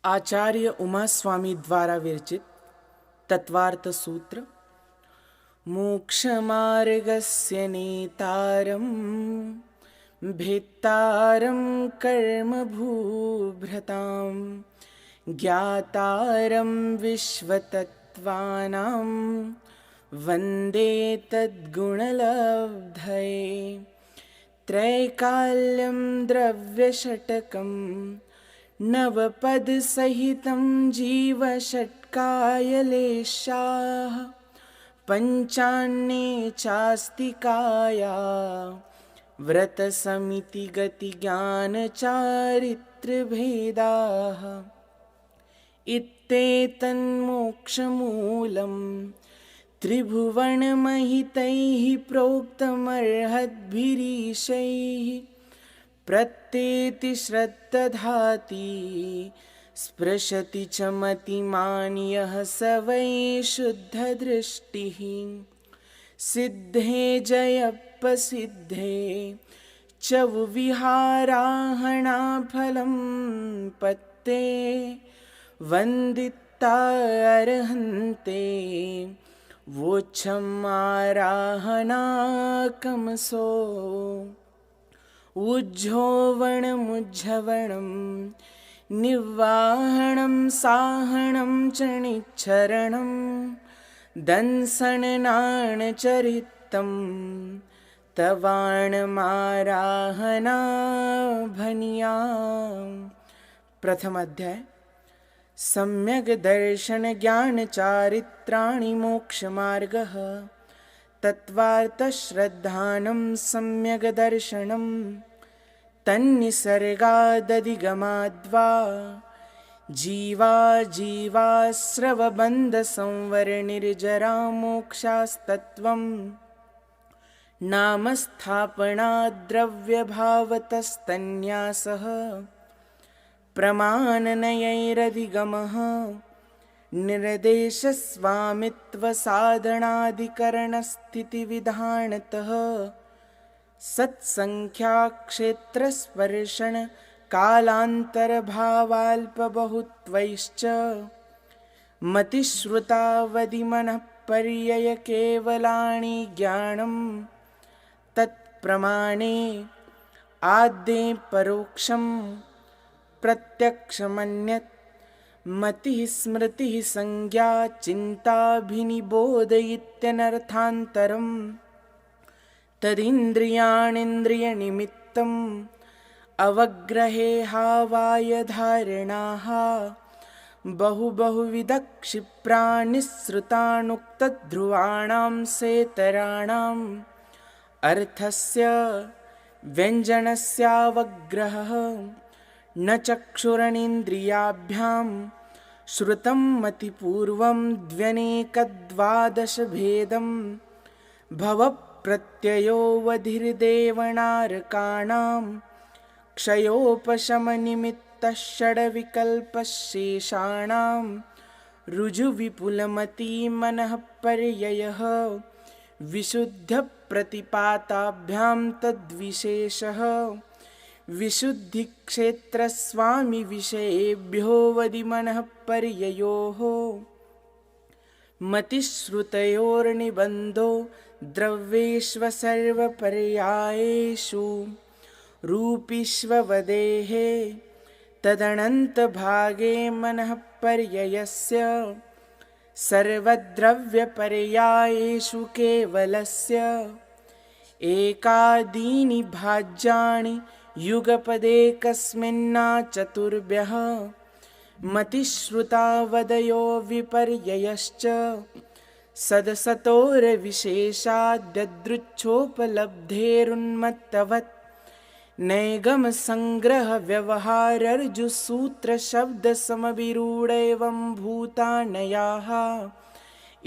आचार्य उमा स्वामी द्वारा विरचित तत्वार्थ सूत्र। मोक्षमार्गस्य नेतारं भेत्तारं कर्मभूभृतां ज्ञातारं विश्वतत्त्वानां वन्दे तद्गुणलब्धये। त्रैकाल्यं द्रव्यषट्कं नवपदसहितं जीवषट्कायलेशाः पञ्चान्ये चास्तिकाया व्रतसमितिगतिज्ञानचारित्र्यभेदाः। इत्येतन्मोक्षमूलं त्रिभुवनमहितैः प्रोक्तमर्हद्भिरीशैः प्रत्येति श्रद्धधाति स्पृशति च मतिमान् यः स वै शुद्धदृष्टिः। सिद्धे जयप्रसिद्धे च विहाराहणाफलं पत्ते वन्दिता अर्हन्ते वोच्छमाराहणाकमसो। उज्झोवणमुज्झवणं निवाहणं साहणं च निच्छरणं दंसननाणचरितं तवाणमाराहनाभनिया। प्रथम अध्याय। सम्यग् दर्शन ज्ञान चारित्राणि मोक्षमार्गः। तत्वार्थश्रद्धानं सम्यग् दर्शनं तन्निसर्गादधिगमाद्वा जीवाजीवास्रवबन्धसंवरनिर्जरामोक्षास्तत्त्वं नाम स्थापनाद्रव्यभावतस्तन्यासः प्रमाणनयैरधिगमः निर्देशस्वामित्वसाधनाधिकरणस्थितिविधानतः सत्सङ्ख्याक्षेत्रस्पर्शन कालान्तरभावाल्पबहुत्वैश्च मतिश्रुतावधिमनःपर्ययकेवलानि ज्ञानं तत्प्रमाणे आद्ये परोक्षं प्रत्यक्षमन्यत् मतिः स्मृतिः संज्ञा चिन्ताभिनिबोधयित्यनर्थान्तरम् तदिन्द्रियाणीन्द्रियनिमित्तम् अवग्रहेहावायधारणाः बहुविधक्षिप्रानिःसृतानुक्तध्रुवाणां सेतराणाम् अर्थस्य व्यञ्जनस्यावग्रहः न चक्षुरणीन्द्रियाभ्यां श्रुतं मतिपूर्वं द्व्यनेकद्वादशभेदं भवप्रत्ययोऽवधिर्देवनारकाणां क्षयोपशमनिमित्तः षड्विकल्पशेषाणां ऋजुविपुलमतिमनःपर्ययः विशुद्धप्रतिपाताभ्यां तद्विशेषः विशुद्धिक्षेत्रस्वामिविषयेभ्योऽवधिमनःपर्ययोः मतिश्रुतयोर्निबन्धो द्रव्येष्वसर्वपर्यायेषु रूपिष्ववदेः तदनन्तभागे मनःपर्ययस्य सर्वद्रव्यपर्यायेषु केवलस्य एकादीनि भाज्यानि युगपदेकस्मिन्नाचतुर्भ्यः मतिश्रुतावदयो विपर्ययश्च सदसतोर्विशेषाद्यदृच्छोपलब्धेरुन्मत्तवत् नैगमसङ्ग्रहव्यवहारर्जुसूत्रशब्दसमभिरूढैवं भूतानयाः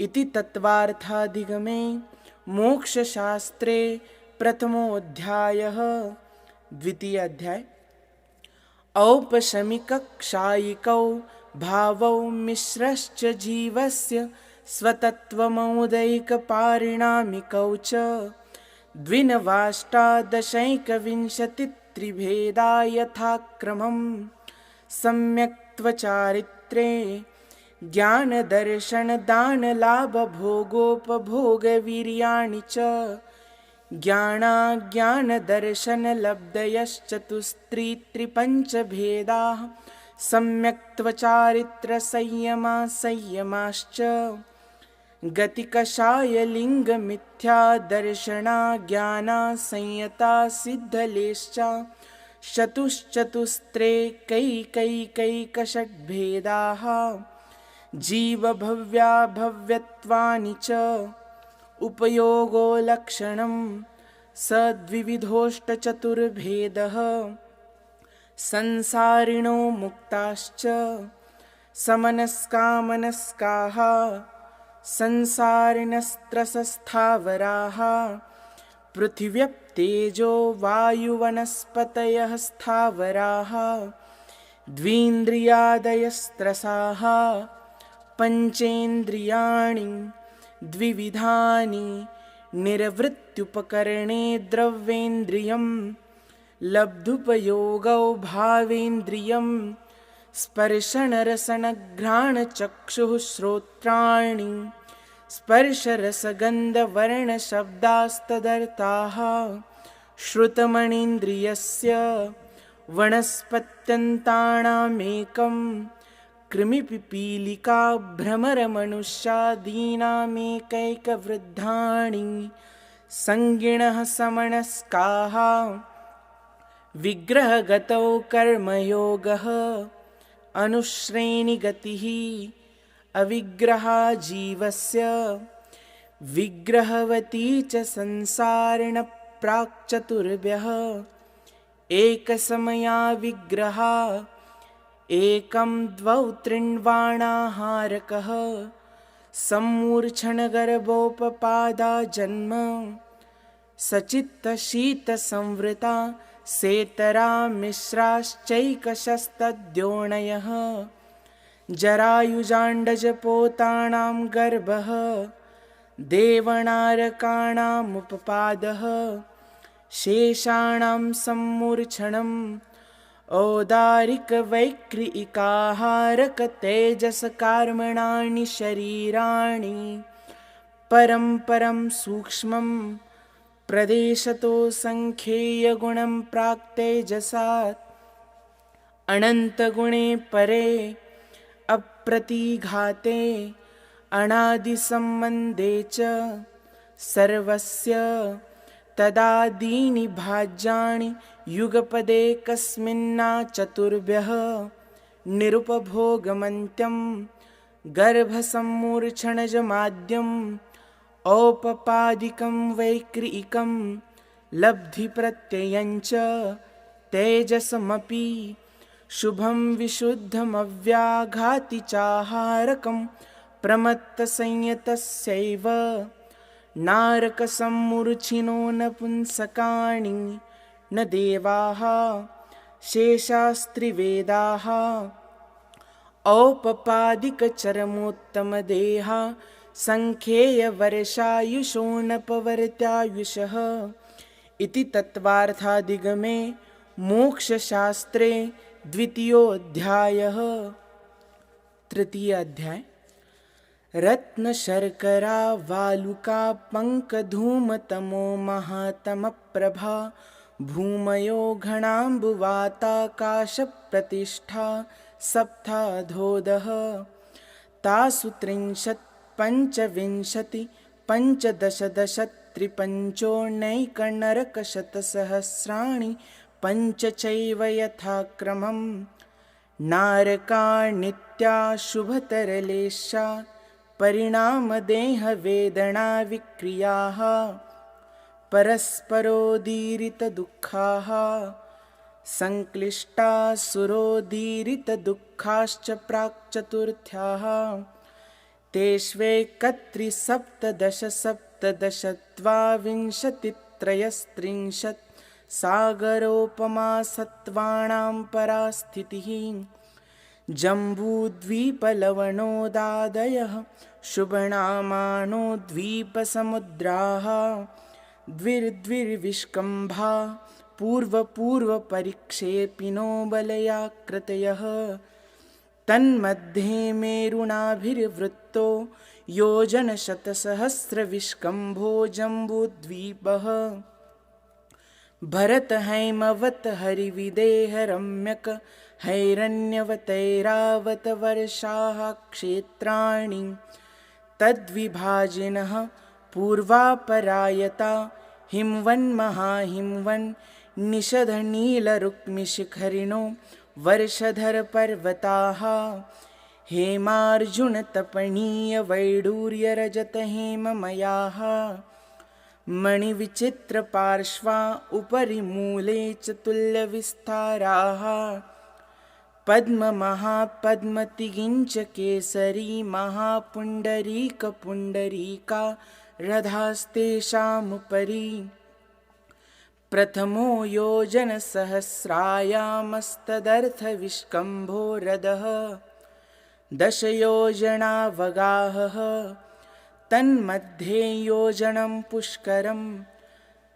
इति तत्वार्थाधिगमे मोक्षशास्त्रे प्रथमोऽध्यायः। द्वितीय अध्याय। औपशमिकक्षायिकौ भावौ मिश्रश्च जीवस्य स्वतत्त्वमौदैकपारिणामिकौ च द्विनवाष्टादशैकविंशतित्रिभेदा यथाक्रमं सम्यक्त्वचारित्रे ज्ञानदर्शनदानलाभभोगोपभोगवीर्याणि च ज्ञानाज्ञानदर्शनलब्धयश्चतुस्त्रिपञ्चभेदाः सम्यक्त्वचारित्रसंयमाश्च गतिकषायलिङ्गमिथ्यादर्शनाज्ञानासंयता सिद्धलेश्च चतुश्चतुस्त्रेकैकैकषड्भेदाः जीवभव्याभव्यत्वानि च उपयोगो लक्षणं सद्विविधोष्टचतुर्भेदः संसारिणो मुक्ताश्च समनस्कामनस्काः संसारिणस्त्रसस्थावराः पृथिव्यप्तेजो वायुवनस्पतयः स्थावराः द्वीन्द्रियादयस्त्रसाः पञ्चेन्द्रियाणि द्विविधानि निर्वृत्त्युपकरणे द्रव्येन्द्रियं लब्धुपयोगौ भावेन्द्रियं स्पर्शनरसनघ्राणचक्षुः श्रोत्राणि स्पर्शरसगन्धवर्णशब्दास्तदर्थाः श्रुतमणीन्द्रियस्य वनस्पत्यन्तानामेकं कृमिपिपीलिका भ्रमरमनुष्यादीनामेकैकवृद्धानि संगिणः समनस्काः विग्रहगतौ कर्मयोगः अनुश्रेणिगतिः अविग्रहा जीवस्य विग्रहवती च संसारिणप्राक्चतुर्भ्यः एकसमया विग्रहा एकं द्वौ त्रिण्वाणाहारकः सम्मूर्छनगर्भोपपादा जन्म सचित्तशीतसंवृता सेतरा मिश्राश्चैकशस्तद्योनयः जरायुजाण्डजपोतानां गर्भः देवनारकाणामुपपादः शेषाणां सम्मूर्छनम् औदारिकवैक्रियिकाहारकतेजसकार्मणानि शरीराणि परं परं सूक्ष्मं प्रदेशतो संख्येयगुणं प्राक्तेजसात् अनन्तगुणे परे अप्रतिघाते अनादिसम्बन्धे च सर्वस्य तदादीनि भाज्यानि युगपदे कस्मिन्ना चतुर्भ्यः निरुपभोगमन्त्यं गर्भसम्मूर्छनजमाद्यम् औपपादिकं वैक्रियिकं लब्धिप्रत्ययञ्च तेजसमपि शुभं विशुद्धमव्याघाति चाहारकं प्रमत्तसंयतस्यैव नारकसम्मूर्छिनो नपुंसकानि न देवाः शेषास्त्रिवेदाः औपपादिकचरमोत्तमदेहा संख्येयवर्षायुषो नपवर्त्यायुषः इति तत्त्वार्थादिगमे मोक्षशास्त्रे द्वितीयोऽध्यायः। तृतीय अध्याय रत्नशर्करा वालुका पङ्कधूमतमो महातमप्रभा भूमयो घणाम्बुवाताकाशप्रतिष्ठा सप्ताधोदः तासु 30 पंचविंशति पंचदशदशत्रिपञ्चोनैकनरकशतसहस्राणि पञ्च चैव यथाक्रमं नारकाणित्या शुभतरलेशा परिणामदेहवेदनाविक्रियाः परस्परोदीरितदुःखाः संक्लिष्टासुरोदीरितदुःखाश्च प्राक्चतुर्थ्याः तेष्वेकत्रिसप्तदशसप्तदशद्वाविंशतित्रयस्त्रिंशत् सागरोपमा सत्त्वानां परास्थितिः जम्बूद्वीपलवणोदादयः शुभनामानो द्वीपसमुद्राः द्विर्द्विर्विष्कम्भा पूर्वपूर्वपरिक्षेपिनो बलयाकृतयः तन्मध्ये मेरुणाभिर्वृत्तो योजनशतसहस्रविष्कम्भो जम्बूद्वीपः भरतहैमवत् हरिविदेहरम्यक हैरण्यवतैरावत वर्षाः क्षेत्राणि तद्विभाजिनः पूर्वापरायता हिमवन्महाहिमवन् निषधनीलरुक्मिशिखरिणो वर्षधरपर्वताः हेमार्जुनतपनीयवैडूर्यरजतहेममयाः मणिविचित्रपार्श्वा उपरि मूले च तुल्यविस्ताराः पद्ममहापद्मतिगिञ्च केसरी महापुण्डरीकपुण्डरीका रथास्तेषामुपरि प्रथमो योजनसहस्रायामस्तदर्थविष्कम्भो रथः दशयोजनावगाहः तन्मध्ये योजनं पुष्करं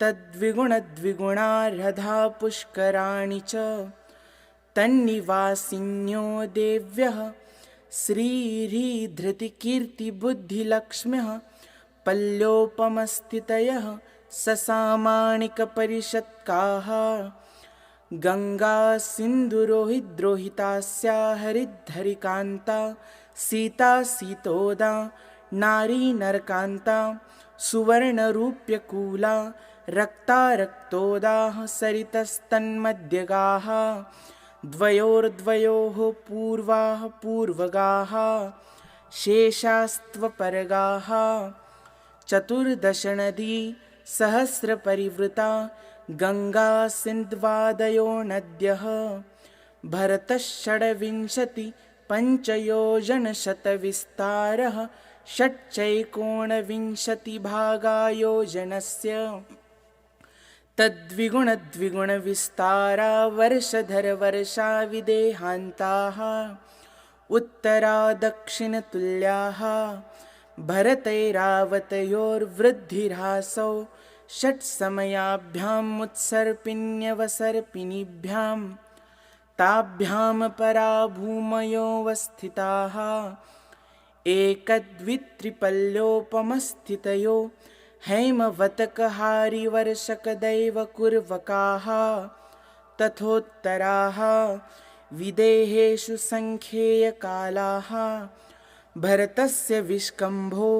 तद्विगुणद्विगुणा रथा पुष्कराणि च तन्निवासिन्यो देव्यः श्रीधृतिकीर्तिबुद्धिलक्ष्म्यः पल्योपमस्थितयः ससामाणिकपरिषत्काः गङ्गा सिन्धुरोहिद्रोहितास्या हरिद्धरिकान्ता सीता सीतोदा नारी नरकान्ता सुवर्णरूप्यकूला रक्ता रक्तोदाः सरितस्तन्मध्यगाः द्वयोर्द्वयोः पूर्वाः पूर्वगाः शेषास्त्वपरगाः चतुर्दशनदी सहस्रपरिवृता गङ्गा सिन्ध्वादयो नद्यः भरतः पञ्चयोजनशतविस्तारः षट्चैकोणविंशतिभागायोजनस्य तद्विगुणद्विगुणविस्तारा वर्षधरवर्षाविदेहान्ताः उत्तरा दक्षिणतुल्याः भरतैरावतयोर्वृद्धिर्हासौ षट्समयाभ्यामुत्सर्पिण्यवसर्पिणीभ्यां ताभ्यां परा भूमयोऽवस्थिताः एकद्वित्रिपल्योपमस्थितयो हैमवतकहारिवर्षकदैवकुर्वकाः तथोत्तराः विदेहेषु सङ्ख्येयकालाः भरतस्य विष्कम्भो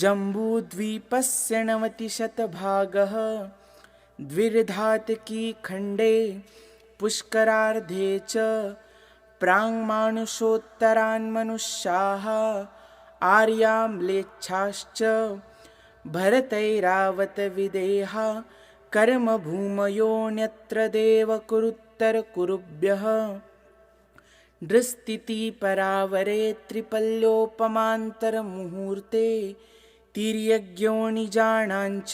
जम्बूद्वीपस्य 90% द्विर्धातकी खण्डे पुष्करार्धे च प्राङ्मानुषोत्तरान्मनुष्याः आर्याम्लेच्छाश्च भरतैरावतविदेहा कर्मभूमयोऽन्यत्र देवकुरुत्तरकुरुभ्यः नृस्थितिपरावरे त्रिपल्योपमान्तरमुहूर्ते तिर्यग्योनिजानाञ्च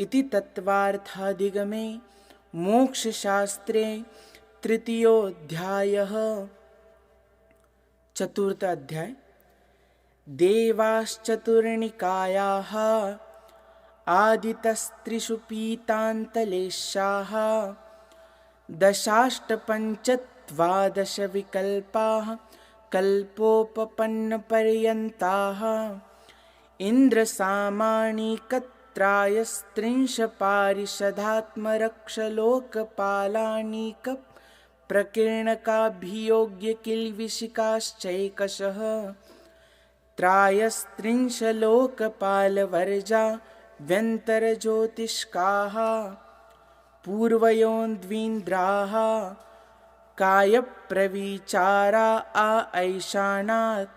इति तत्त्वार्थाधिगमे मोक्षशास्त्रे तृतीयोऽध्यायः। चतुर्थ अध्याय। देवाश्चतुर्निकायाः आदितस्त्रिषु पीतान्तलेशाः दशाष्टपञ्चद्वादशविकल्पाः कल्पोपपन्नपर्यन्ताः इन्द्रसामाणिकत्रायस्त्रिंशपारिषदात्मरक्षलोकपालानीकप्रकीर्णकाभियोग्यकिल्बिषिकाश्चैकशः त्रायस्त्रिंशलोकपालवर्जा व्यन्तरज्योतिष्काः पूर्वयोन्द्वीन्द्राः कायप्रविचारा ऐशानात्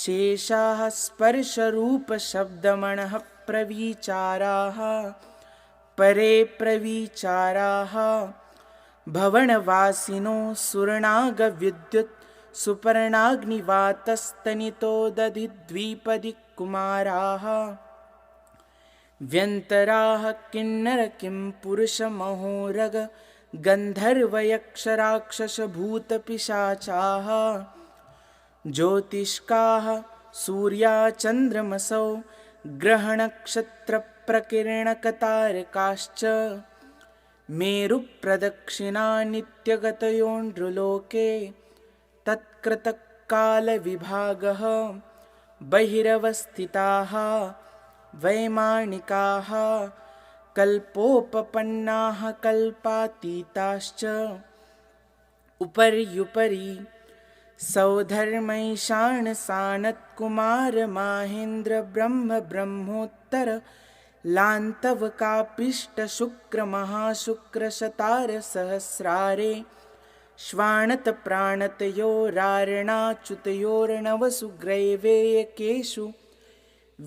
शेषाः स्पर्शरूपशब्दमणः प्रविचाराः परे प्रविचाराः भवनवासिनो सुरनागविद्युत् सुपर्णाग्निवातस्तनितो दधिद्विपदिकुमाराः व्यन्तराः किन्नर किं पुरुषमहोरग गन्धर्वयक्षराक्षसभूतपिशाचाः ज्योतिष्काः सूर्याचन्द्रमसौ ग्रहनक्षत्रप्रकिरणकतारकाश्च मेरुप्रदक्षिणा नित्यगतयो नृलोके तत्कृतकालविभागः बहिरवस्थिताः वैमानिकाः कल्पोपपन्नाः कल्पातीताश्च उपर्युपरि सौधर्मैषाणसानत्कुमारमाहेन्द्रब्रह्मोत्तर लान्तवकापिष्टशुक्रमहाशुक्रशतारसहस्रारे श्वाणतप्राणतयोरारणाच्युतयोर्नवसुग्रैवेयकेषु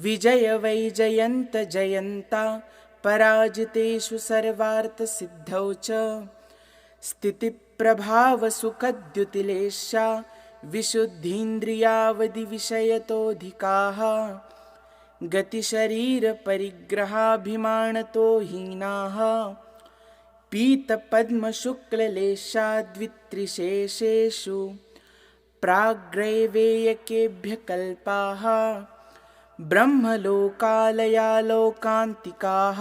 विजयवैजयन्तजयन्ता पराजितेषु सर्वार्थसिद्धौ च स्थितिप्रभावसुखद्युतिलेशा विशुद्धीन्द्रियावधिविषयतोऽधिकाः गतिशरीरपरिग्रहाभिमानतो हीनाः पीतपद्मशुक्ललेशाद्वित्रिशेषेषु प्राग्रैवेयकेभ्यः कल्पाः ब्रह्मलोकालयालोकान्तिकाः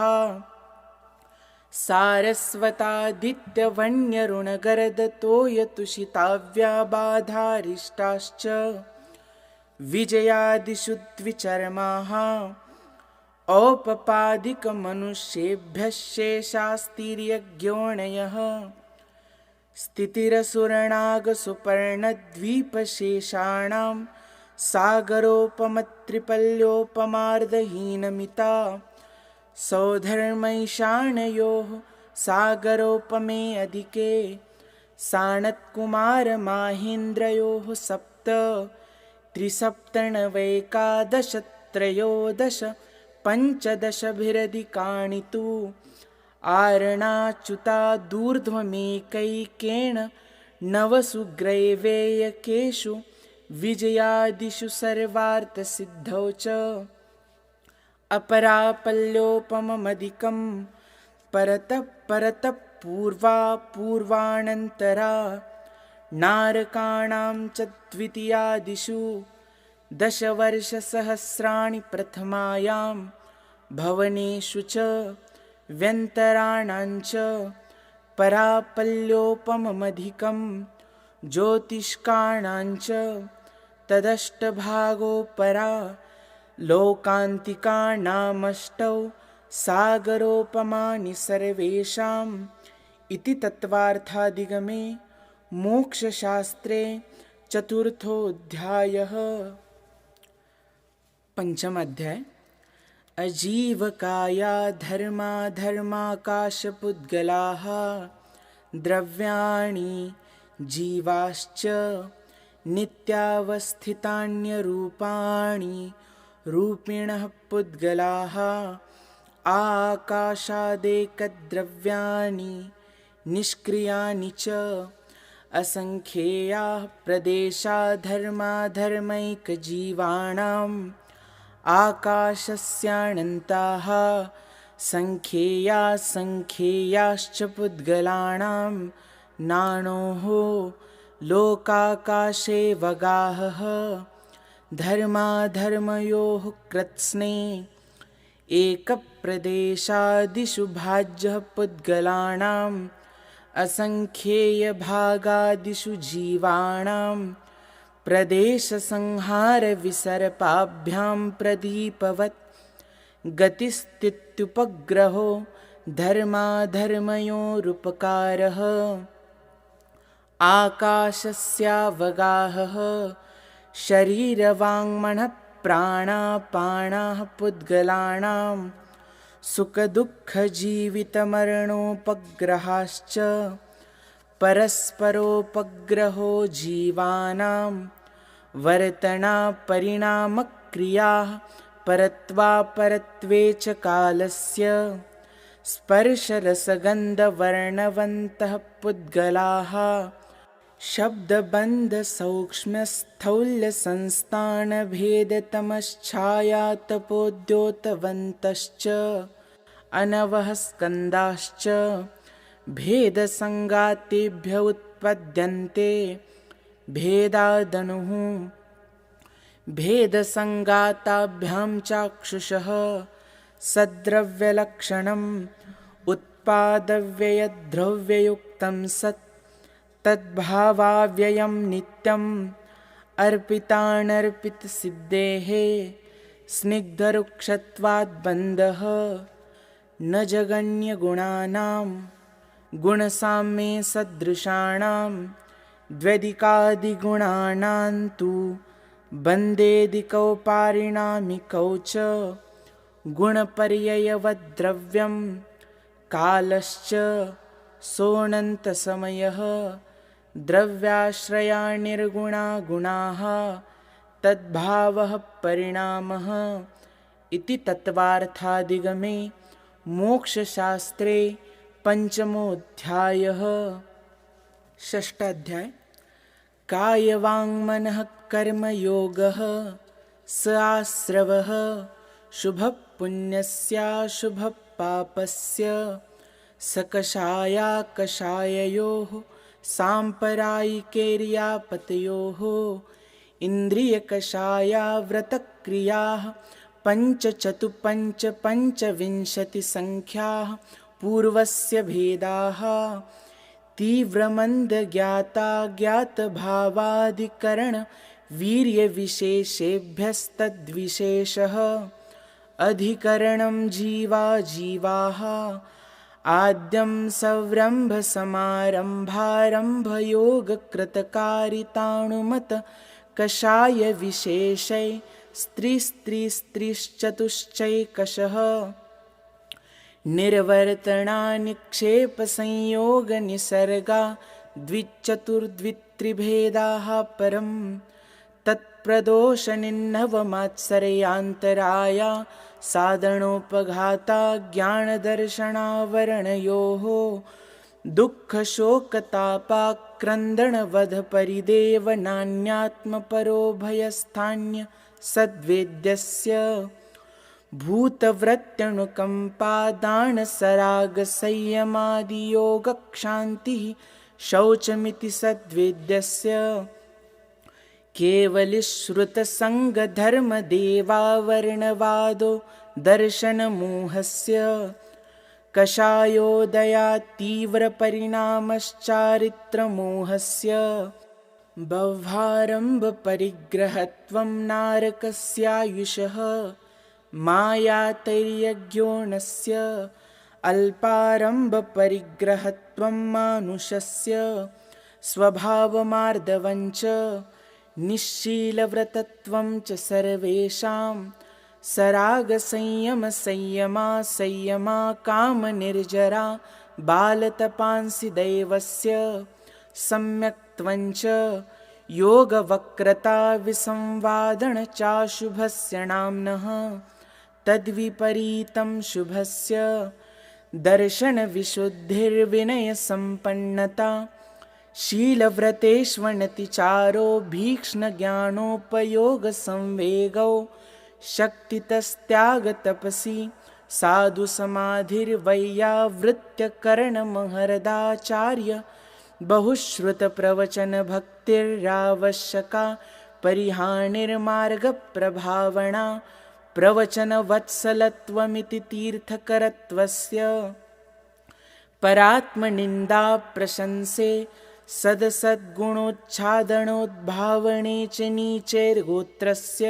सारस्वतादित्यवन्यरुणगरदतोयतुषिताव्याबाधारिष्टाश्च विजयादिषु द्विचर्माः औपपादिकमनुष्येभ्यः शेषास्तिर्यज्ञोणयः स्थितिरसुरनागसुपर्णद्वीपशेषाणां सागरोपमत्रिपल्योपमार्दहीनमिता सौधर्मैषाणयोः सागरोपमे अधिके साणत्कुमारमाहेन्द्रयोः सप्त त्रिसप्तनवैकादशत्रयोदश पञ्चदशभिरधिकानि तु आरणाच्युतादूर्ध्वमेकैकेन नवसुग्रैवेयकेषु विजयादिषु सर्वार्थसिद्धौ च अपरापल्योपममधिकं परतः परतः पूर्वा पूर्वानन्तरा नारकाणां च द्वितीयादिषु दशवर्षसहस्राणि प्रथमायां भवनेषु च व्यन्तराणां च परापल्योपममधिकं ज्योतिष्काणां च तदष्टभागोपरा लोकान्तिकानामष्टौ सागरोपमानि सर्वेषाम् इति तत्त्वार्थादिगमे मोक्षशास्त्रे चतुर्थोऽध्यायः। पंचम अध्याय अजीवकाया धर्माधर्माकाशपुद्गलाः द्रव्याणि जीवाश्च नित्यावस्थितान्यरूपाणि रूपिणः पुद्गलाः आकाशादेकद्रव्याणि निष्क्रियानि च असंख्येयाः प्रदेशा धर्माधर्मैकजीवानाम् आकाशस्यानन्ताः संख्येयाः संख्येयाश्च पुद्गलानां नाणोः लोकाकाशे वगाहः धर्माधर्मयोः कृत्स्ने एकप्रदेशादिषु भाज्यः पुद्गलानाम् असंख्येयभागादिषु जीवानां प्रदेशसंहारविसर्पाभ्यां प्रदीपवत् गतिस्थित्युपग्रहो धर्माधर्मयोरुपकारः आकाशस्यावगाहः शरीरवाङ्मनः प्राणापानाः पुद्गलानां सुखदुःखजीवितमरणोपग्रहाश्च परस्परोपग्रहो जीवानां वर्तनापरिणामक्रियाः परत्वापरत्वे च कालस्य स्पर्शरसगन्धवर्णवन्तः पुद्गलाः शब्दबन्धसौक्ष्म्यस्थौल्यसंस्थानभेदतमश्छायातपोद्योतवन्तश्च अनवः स्कन्धाश्च भेदसङ्गातेभ्य उत्पद्यन्ते भेदादनुः भेदसङ्गाताभ्यां चाक्षुषः सद्द्रव्यलक्षणम् उत्पादव्ययद्रव्ययुक्तं सत् तद्भावाव्ययं नित्यम् अर्पितानर्पितसिद्धेः स्निग्धरुक्षत्वाद्बन्धः न जगन्यगुणानां गुणसाम्ये सदृशाणां द्व्यधिकादिगुणानां तु बन्धेऽधिकौपारिणामिकौ च गुणपर्ययवद्द्रव्यं कालश्च सोऽनन्तसमयः द्रव्याश्रया निर्गुणा गुणाः तद्भावः परिणामः इति तत्त्वार्थाधिगमे मोक्षशास्त्रे पंचमोऽध्यायः। षष्ठाध्याय कायवाङ्मनः कर्मयोगः स आश्रवः शुभपुण्यस्याशुभपापस्य सकषायाकषाययोः साम्प्रदायिकैर्यापतयोः इन्द्रियकषायाव्रतक्रियाः पञ्चविंशतिसङ्ख्याः पूर्वस्य भेदाः तीव्रमन्दज्ञाताज्ञातभावाधिकरणवीर्यविशेषेभ्यस्तद्विशेषः अधिकरणं जीवाः आद्यं सव्रम्भसमारम्भारम्भयोगकृतकारिताणुमत कषायविशेषै स्त्रीस्त्रीस्त्रीश्चतुश्चैकशः निर्वर्तनानिक्षेपसंयोगनिसर्गा द्विचतुर्द्वित्रिभेदाः परं तत्प्रदोषनिन्नवमात्सर्यान्तराया साधनोपघाता ज्ञानदर्शनावरणयोः दुःखशोकतापाक्रन्दणवधपरिदेव नान्यात्मपरोभयस्थान्य सद्वेद्यस्य भूतवृत्त्यनुकम्पादानसरागसंयमादियोगक्षान्तिः शौचमिति सद्वेद्यस्य केवलिश्रुतसङ्गधर्मदेवावर्णवादो दर्शनमोहस्य कषायोदयात् तीव्रपरिणामश्चारित्रमोहस्य बह्वारम्भपरिग्रहत्वं नारकस्यायुषः मायातैर्यज्ञोनस्य अल्पारम्भपरिग्रहत्वं मानुषस्य स्वभावमार्दवञ्च निश्शीलव्रतत्वं च सर्वेषां सरागसंयमा कामनिर्जरा बालतपांसि दैवस्य सम्यक्त्वञ्च योगवक्रता विसंवादन चाशुभस्य नाम्नः तद्विपरीतं शुभस्य दर्शनविशुद्धिर्विनयसम्पन्नता शीलव्रतेष्वनतिचारो भीक्ष्णज्ञानोपयोगसंवेगौ शक्तितस्त्यागतपसि साधुसमाधिर्वैयावृत्यकरणमहरदाचार्य बहुश्रुतप्रवचनभक्तिरावश्यका परिहानिर्मार्गप्रभावणा प्रवचनवत्सलत्वमिति तीर्थकरत्वस्य परात्मनिन्दा प्रशंसे सदसद्गुणोच्छादनोद्भावने च नीचैर्गोत्रस्य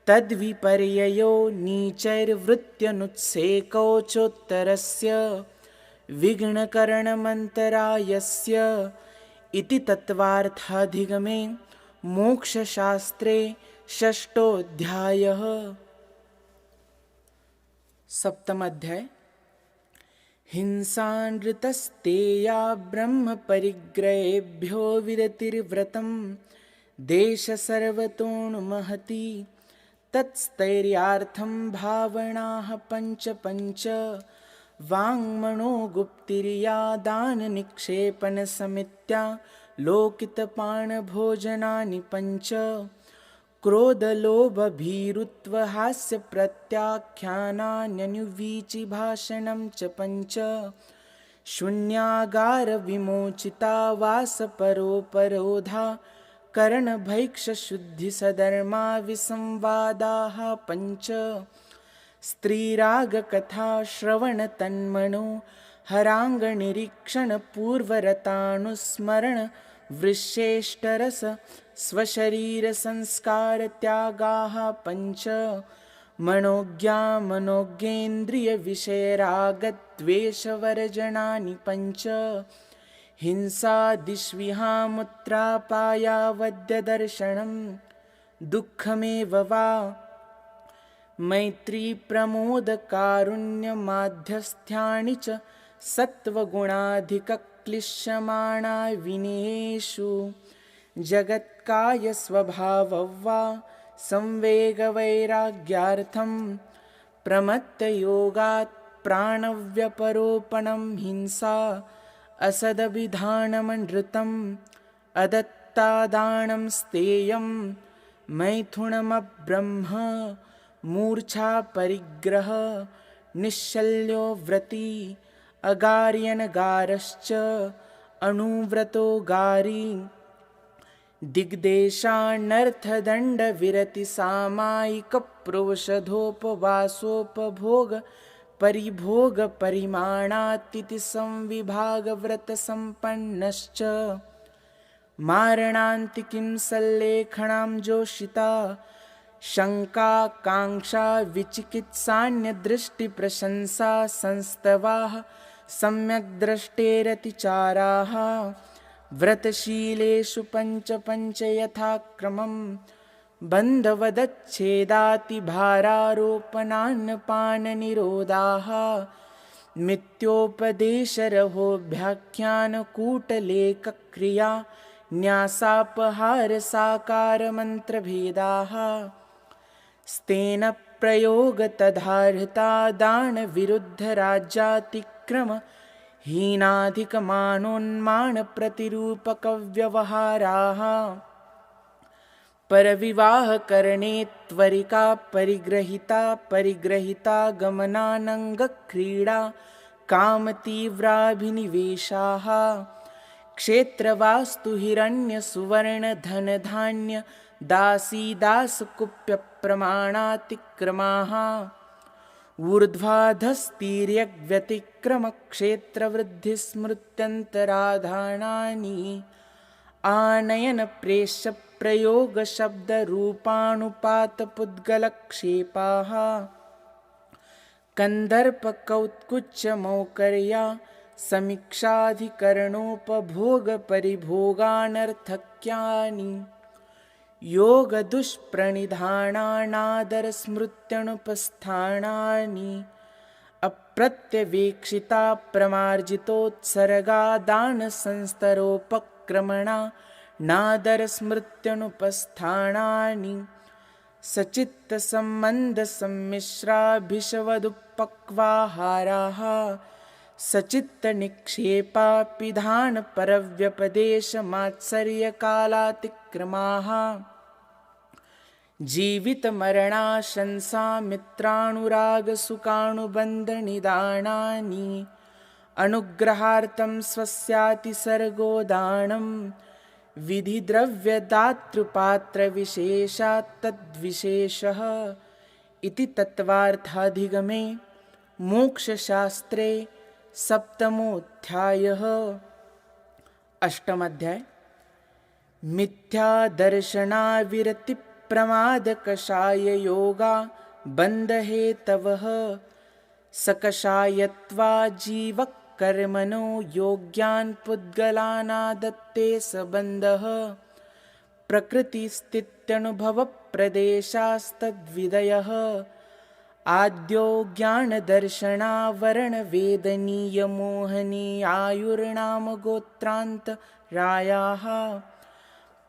तद्विपर्ययो नीचैर्वृत्त्यनुत्सेकौ चोत्तरस्य विघ्नकरणमन्तरायस्य इति तत्त्वार्थाधिगमे मोक्षशास्त्रे षष्ठोऽध्यायः। सप्तमाध्याय हिंसानृतस्तेया ब्रह्मपरिग्रहेभ्यो विरतिर्व्रतं देशसर्वतोऽनुमहति तत्स्थैर्यार्थं भावनाः पञ्च वाङ्मनोगुप्तिर्या दाननिक्षेपणसमित्या लोकितपाणभोजनानि पञ्च क्रोधलोभभीरुत्वहास्यप्रत्याख्यानान्यनुवीचिभाषणं च पञ्च शून्यागारविमोचिता वासपरोपरोधा करणभैक्षशुद्धिसधर्मा विसंवादाः पञ्च स्त्रीरागकथा श्रवणतन्मनो हराङ्गनिरीक्षणपूर्वरतानुस्मरण वृश्येष्टरस स्वशरीरसंस्कारत्यागाः पञ्च मनोज्ञामनोज्ञेन्द्रियविषयरागद्वेषवर्जनानि पञ्च हिंसादिष्विहामुत्रापायावद्यदर्शनं दुःखमेव वा मैत्रीप्रमोदकारुण्यमाध्यस्थ्यानि च सत्त्वगुणाधिकक्लिश्यमाणा विनयेषु जगत्कायस्वभाववा संवेगवैराग्यार्थं प्रमत्तयोगात् प्राणव्यपरोपणं हिंसा असदभिधानमनृतम् अदत्तादानं स्तेयं मैथुनमब्रह्म मूर्छापरिग्रह निश्शल्यो व्रती अगार्यनगारश्च अनुव्रतो गारी दिग्देशानर्थदण्डविरतिसामायिकप्रोषधोपवासोपभोग परिभोगपरिमाणातिथि संविभागव्रतसम्पन्नश्च मारणान्तिकीं सल्लेखनां जोषिता शङ्काकाङ्क्षा विचिकित्सान्यदृष्टिप्रशंसा संस्तवाः सम्यग्द्रष्टेरतिचाराः व्रतशीलेषु पञ्च पञ्च यथाक्रमं बन्धवदच्छेदातिभारारोपणान्नपाननिरोधाः मिथ्योपदेशरहोभ्याख्यानकूटलेखक्रिया न्यासापहारसाकारमन्त्रभेदाः स्तेन प्रयोगतदाहृता दानविरुद्धराज्यातिक्रम हीनाधिकमानोन्मानप्रतिरूपकव्यवहाराः परविवाहकरणे त्वरिका परिग्रहिता गमनानङ्गक्रीडा कामतीव्राभिनिवेशाः क्षेत्रवास्तु हिरण्यसुवर्णधनधान्य दासीदासकुप्यप्रमाणातिक्रमाः ऊर्ध्वाधस्तीर्यव्यतिक्रमक्षेत्रवृद्धिस्मृत्यन्तराधानानि आनयनप्रेष्यप्रयोगशब्दरूपानुपातपुद्गलक्षेपाः कन्दर्पकौत्कुच्यमौकर्या समीक्षाधिकरणोपभोगपरिभोगानर्थक्यानि योगदुष्प्रणिधानानादरस्मृत्यनुपस्थानानि अप्रत्यवेक्षिता प्रमार्जितोत्सर्गा दानसंस्तरोपक्रमणा नादरस्मृत्यनुपस्थानानि सचित्तसम्बन्धसम्मिश्राभिषवदुपक्वाहाराः सचित्तनिक्षेपापिधानपरव्यपदेशमात्सर्यकालातिक्रमाः जीवितमरणाशंसा मित्रानुरागसुखानुबन्धनिदानानि अनुग्रहार्थं स्वस्यातिसर्गोदानं विधिद्रव्यदातृपात्रविशेषात् तद्विशेषः इति तत्त्वार्थाधिगमे मोक्षशास्त्रे सप्तमोऽध्यायः। अष्टमाध्याय मिथ्यादर्शनाविरतिप्रमादकषाययोगा बन्धहेतवः सकषायत्वा जीवकर्मणो योग्यान् पुद्गलानादत्ते सबन्धः प्रकृतिस्थित्यनुभवप्रदेशास्तद्विदयः आद्यो ज्ञानदर्शनावरणवेदनीयमोहनीयायुर्नामगोत्रान्तरायाः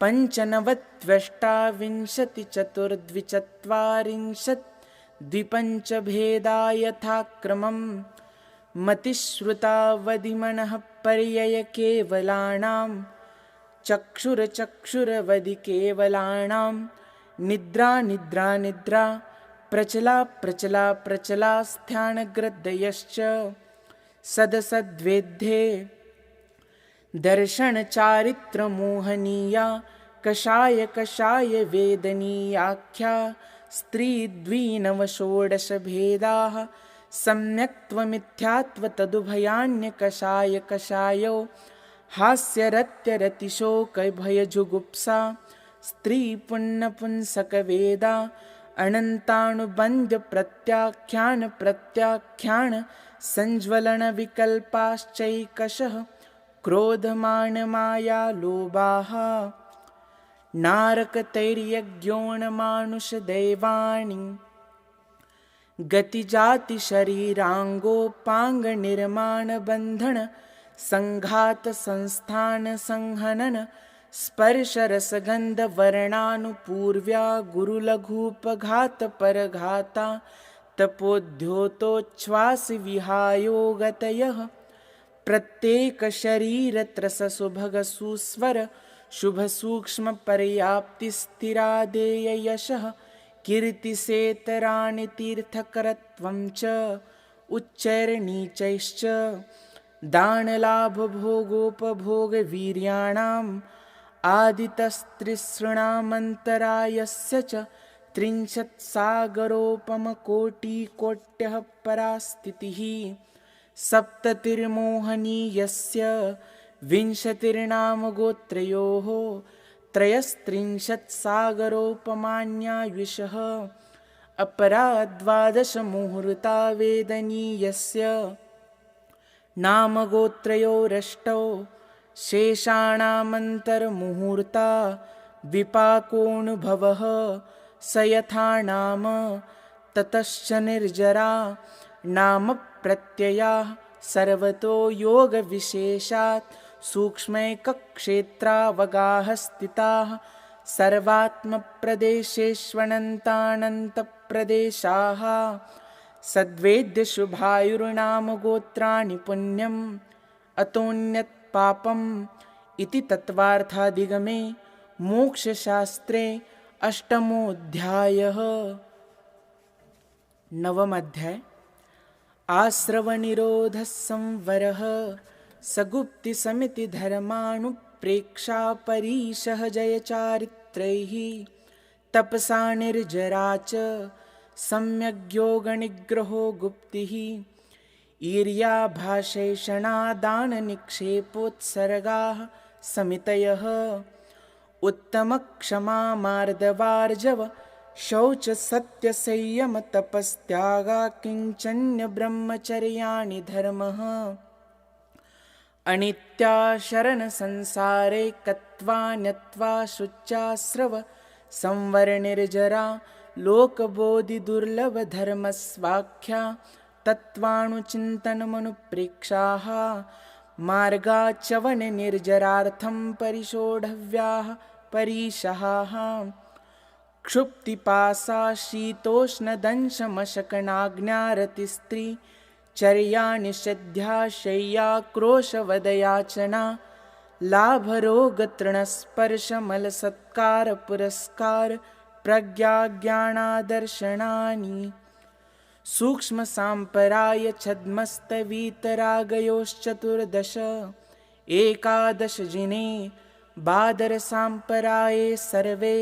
पञ्चनवत्वष्टाविंशतिचतुर्द्विचत्वारिंशद्विपञ्चभेदा यथाक्रमं मतिश्रुतावधिमनः पर्ययकेवलानां चक्षुरचक्षुरवधिकेवलानां निद्रा प्रचलास्थानग्रदयश्च सदसद्वेद्ये दर्शनचारित्रमोहनीया कषाय कषाय वेदनीयाख्या स्त्रीद्विनवषोडशभेदाः सम्यक्त्वमिथ्यात्वतदुभयान्यकषाय कषायो हास्यरत्यरतिशोकभयजुगुप्सा स्त्रीपुण्यपुंसकवेदा अनन्तानुबन्ध्यप्रत्याख्यान संज्वलनविकल्पाश्चैकशः क्रोधमानमायालोभाः नारकतैर्यज्ञोणमानुषदैवानि गतिजातिशरीराङ्गोपाङ्गनिर्माणबन्धन सङ्घातसंस्थानसंहनन स्पर्शरसगन्धवर्णानुपूर्व्या गुरुलघूपघातपरघाता तपोद्योतोच्छ्वासविहायोगतयः प्रत्येकशरीरत्रससुभगसुस्वर शुभसूक्ष्मपर्याप्तिस्थिरादेययशः कीर्तिसेतराणि तीर्थकरत्वं च उच्चैर्नीचैश्च दानलाभभोगोपभोगवीर्याणाम् आदितस्त्रिसृणामन्तरायस्य च त्रिंशत्सागरोपमकोटिकोट्यः परास्थितिः सप्ततिर्मोहनीयस्य विंशतिर्नामगोत्रयोः त्रयस्त्रिंशत्सागरोपमान्यायुषः अपरा द्वादशमुहूर्ता वेदनीयस्य नामगोत्रयोरष्टौ शेषाणामन्तर्मुहूर्ता विपाकोऽनुभवः स यथा नाम ततश्च निर्जरा नाम प्रत्ययाः सर्वतो योगविशेषात् सूक्ष्मैकक्षेत्रावगाः स्थिताः सर्वात्मप्रदेशेष्वनन्तानन्तप्रदेशाः सद्वेद्यशुभायुर्नामगोत्राणि पुण्यम् अतोऽन्यत् पापम् इति तत्त्वार्थाधिगमे मोक्षशास्त्रे अष्टमोऽध्यायः। नवमोऽध्याय आश्रवनिरोधः संवरः सगुप्तिसमिति धर्मानुप्रेक्षा परीशः जयचारित्रैः तपसा निर्जरा च सम्यग्योगनिग्रहो गुप्तिः ईर्याभाषैषणादाननिक्षेपोत्सर्गाः समितयः उत्तमक्षमा मार्दवार्जव शौचसत्यसंयमतपस्त्यागा किञ्चन्यब्रह्मचर्याणि धर्मः अनित्या शरणसंसारेकत्वा न्यत्वा शुच्यास्रव संवरनिर्जरा लोकबोधिदुर्लभधर्मस्वाख्या तत्त्वानुचिन्तनमनुप्रेक्षाः मार्गाच्चवननिर्जरार्थं परिशोढव्याः परीशहाः क्षुप्तिपासा शीतोष्णदंशमशकनाज्ञारतिस्त्री चर्या निषेध्या शय्याक्रोशवदयाचना लाभरोगतृणस्पर्शमलसत्कारपुरस्कार प्रज्ञाज्ञानादर्शनानि सूक्ष्मसाम्पराय छद्मस्तवीतरागयोश्चतुर्दश एकादशजिने बादरसाम्पराये सर्वे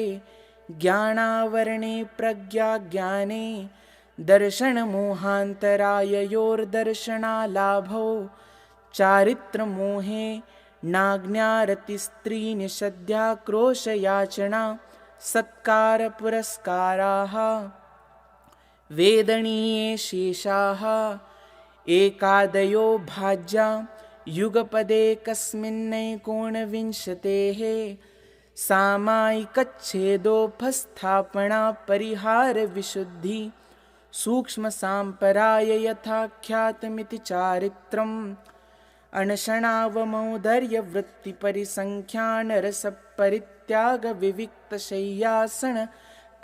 ज्ञानावरणे प्रज्ञाज्ञाने दर्शनमोहान्तराययोर्दर्शनालाभौ चारित्रमोहे नाज्ञारतिस्त्रीनिषद्याक्रोशयाचना सत्कारपुरस्काराः वेदनीये शेषाः एकादयो भाज्या युगपदेकस्मिन्नैकोनविंशतेः सामायिकच्छेदोपस्थापना परिहारविशुद्धि सूक्ष्मसाम्पराय यथाख्यातमिति चारित्रम् अनशनावमौदर्यवृत्तिपरिसङ्ख्यानरसपरित्यागविविक्तशय्यासन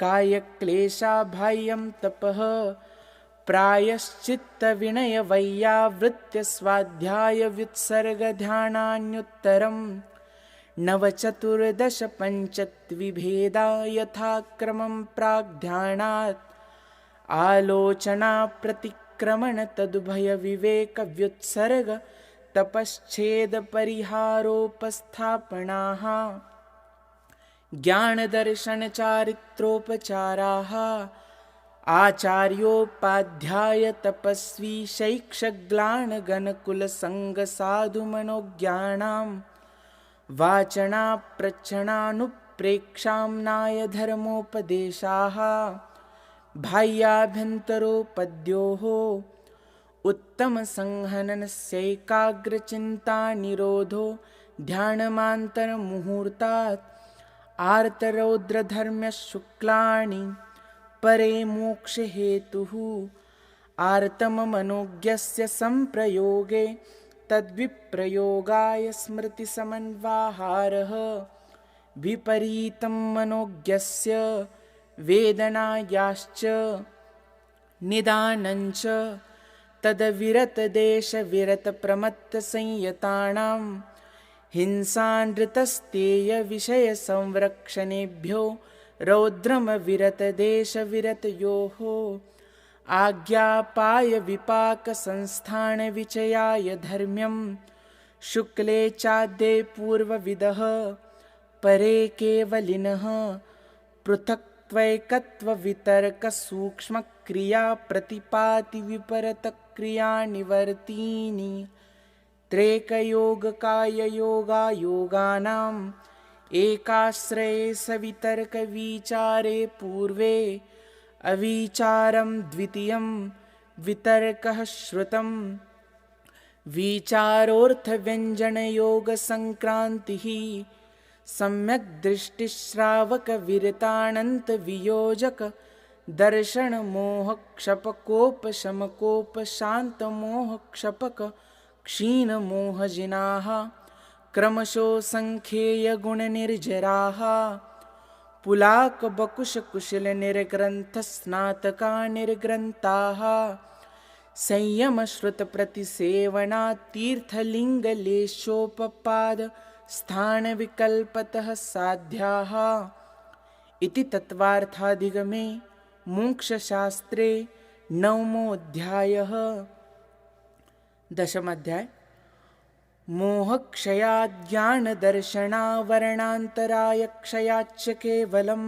कायक्लेशाबाह्यं तपः प्रायश्चित्तविनयवैयावृत्त्यस्वाध्यायव्युत्सर्गध्यानान्युत्तरम् नवचतुर्दशपञ्चत्विभेदा यथाक्रमं प्राग्ध्यानात् आलोचना विक्रमण तदुभय विवेक व्युत्सर्ग तपश्चेद परिहारोपस्थापनाः ज्ञान दर्शन चारित्रोपचाराः आचार्योपाध्याय तपस्वी शैक्षग्लान गणकुल संग साधु मनोज्ञानां वाचना प्रच्छणानुप्रेक्षाम्नाय धर्मोपदेशाः बाह्याभ्यन्तरोपद्योः उत्तम संहननस्यैकाग्रचिन्ता निरोधो ध्यानमान्तर मुहूर्तात् आर्तरौद्रधर्म्य शुक्लानि परे मोक्ष हेतुः आर्तम मनोज्ञस्य संप्रयोगे तद्विप्रयोगाय स्मृति समन्वाहारः विपरीतं मनोज्ञस्य वेदनायाश्च निदानञ्च तद्विरतदेशविरतप्रमत्तसंयतानां हिंसानृतस्तेयविषयसंरक्षणेभ्यो रौद्रमविरतदेशविरतयोः आज्ञापाय विपाकसंस्थानविचयाय धर्म्यं शुक्ले चाद्ये पूर्वविदः परे केवलिनः पृथक्त्वैकत्ववितर्कसूक्ष्मक्रियाप्रतिपातिविपरतक्रियानिवर्तीनि त्रेकयोगकाययोगायोगानाम् एकाश्रये सवितर्कविचारे पूर्वे अविचारं द्वितीयं वितर्कः श्रुतं विचारोर्थव्यञ्जनयोगसङ्क्रान्तिः सम्यक् दृष्टिश्रावकविरतानन्तवियोजक दर्शनमोहक्षपकोपशमकोपशान्तमोहक्षपक क्षीणमोहजिनाः क्रमशो सङ्ख्येयगुणनिर्जराः पुलाकबकुशकुशलनिर्ग्रन्थस्नातका निर्ग्रन्थाः संयमश्रुतप्रतिसेवनातीर्थलिङ्गलेशोपपाद स्थानविकल्पतः साध्याः इति तत्त्वार्थाधिगमे मोक्षशास्त्रे नवमोऽध्यायः। दशमोऽध्याय मोहक्षयाज्ञानदर्शनावरणान्तरायक्षयाच्च केवलं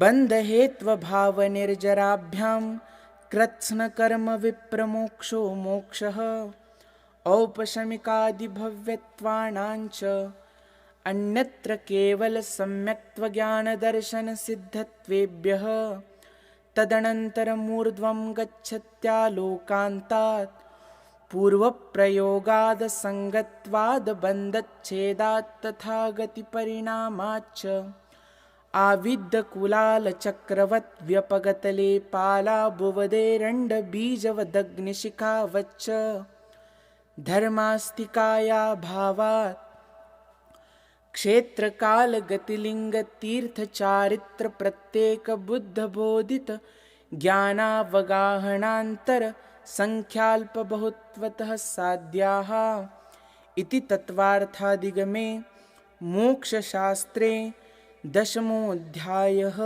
बन्धहेत्वभावनिर्जराभ्यां कृत्स्नकर्मविप्रमोक्षो मोक्षः औपशमिकादिभव्यत्वानाञ्च अन्यत्र केवलसम्यक्त्वज्ञानदर्शनसिद्धत्वेभ्यः तदनन्तरमूर्ध्वं गच्छत्यालोकान्तात् पूर्वप्रयोगादसङ्गत्वादबन्धच्छेदात् तथा गतिपरिणामाच्च आविद्यकुलालचक्रवत् व्यपगतलेपालाभुवदेरण्डबीजवदग्निशिखावच्च धर्मास्तिकाया भावात् क्षेत्रकालगतिलिङ्गतीर्थचारित्रप्रत्येकबुद्धबोधित ज्ञानावगाहनान्तर संख्याल्पबहुत्वतः साध्याः इति तत्त्वार्थाधिगमे मोक्षशास्त्रे दशमोऽध्यायः।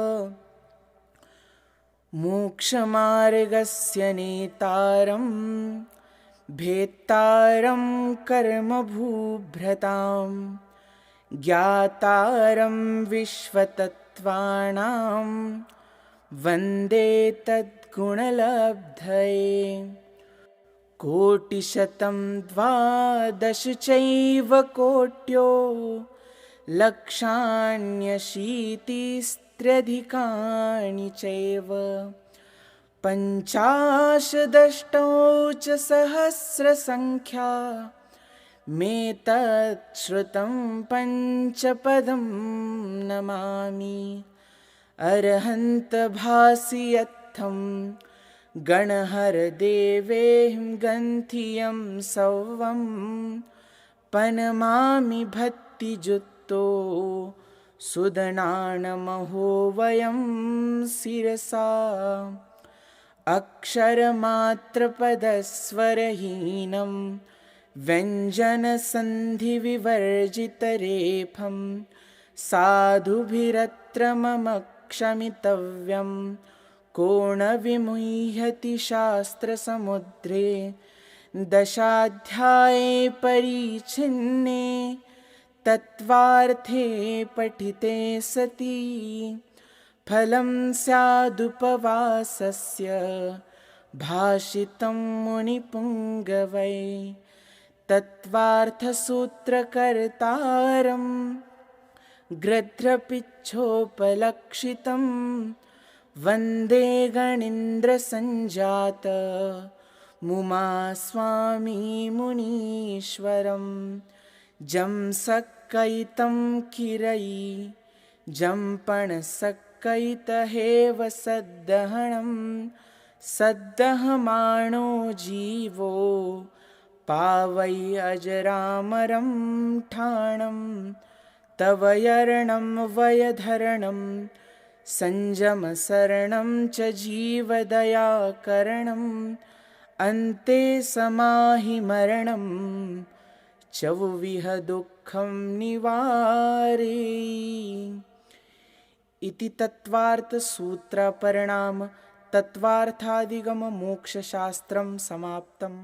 मोक्षमार्गस्य नेतारं भेत्तारं कर्मभूभृतां ज्ञातारं विश्वतत्त्वानां वन्दे तद्गुणलब्धये कोटिशतं द्वादश चैव कोट्यो लक्षाण्यशीतिस्त्र्यधिकानि चैव पञ्चाशदष्टौ च सहस्रसङ्ख्या मेतच्छ्रुतं पञ्चपदं नमामि अर्हन्तभासि यत्थं गणहरदेवेऽहं गन्थियं सौवं पनमामि भक्तिजुक्तो सुदनानमहो वयं शिरसा अक्षरमात्रपदस्वरहीनं व्यञ्जनसन्धिविवर्जितरेफं साधुभिरत्र मम क्षमितव्यं को न विमुह्यति शास्त्रसमुद्रे दशाध्याये परिच्छिन्ने तत्त्वार्थे पठिते सति फलं स्यादुपवासस्य भाषितं मुनिपुङ्गवै तत्त्वार्थसूत्रकर्तारं गृध्रपिच्छोपलक्षितं वन्दे गणीन्द्रसञ्जात मुमा स्वामी मुनीश्वरं जं सक्कयितं किरयि जं पणसक्कयितहेव सद्दहनं सद्दहमाणो जीवो पावै अजरामरं ठाणं तव यर्णं वयधरणं संयमसरणं च जीवदयाकरणम् अन्ते समाहि मरणं चौविह दुःखं निवारे। इति तत्त्वार्थसूत्रपरिणाम तत्त्वार्थादिगम मोक्षशास्त्रं समाप्तम्।